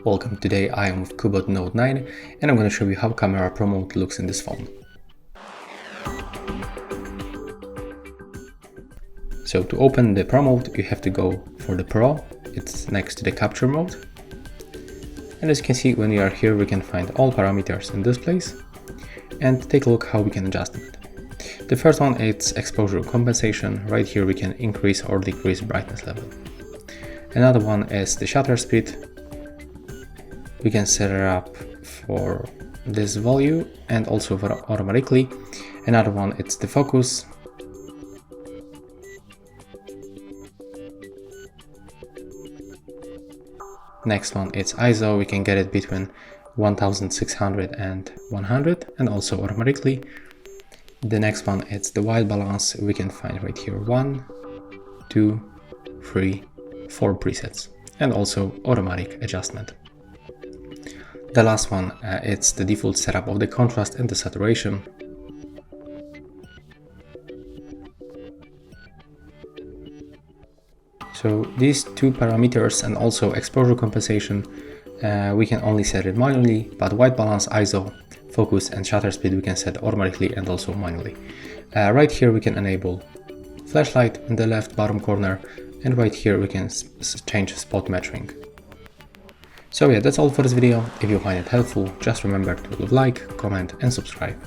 Welcome, today I am with Cubot Note 9 and I'm going to show you how Camera Pro Mode looks in this phone. So to open the Pro Mode you have to go for the Pro, it's next to the Capture Mode. And as you can see, when we are here we can find all parameters in this place and take a look how we can adjust it. The first one is exposure compensation. Right here we can increase or decrease brightness level. Another one is the shutter speed. We can set it up for this value and also for automatically. Another one, it's the focus. Next one, it's ISO. We can get it between 1600 and 100 and also automatically. The next one, it's the white balance. We can find right here 1, 2, 3, 4 presets and also automatic adjustment. The last one, it's the default setup of the contrast and the saturation. So these two parameters and also exposure compensation, we can only set it manually, but white balance, ISO, focus and shutter speed we can set automatically and also manually. Right here we can enable flashlight in the left bottom corner, and right here we can change spot metering. So yeah, that's all for this video. If you find it helpful, just remember to leave a like, comment and subscribe.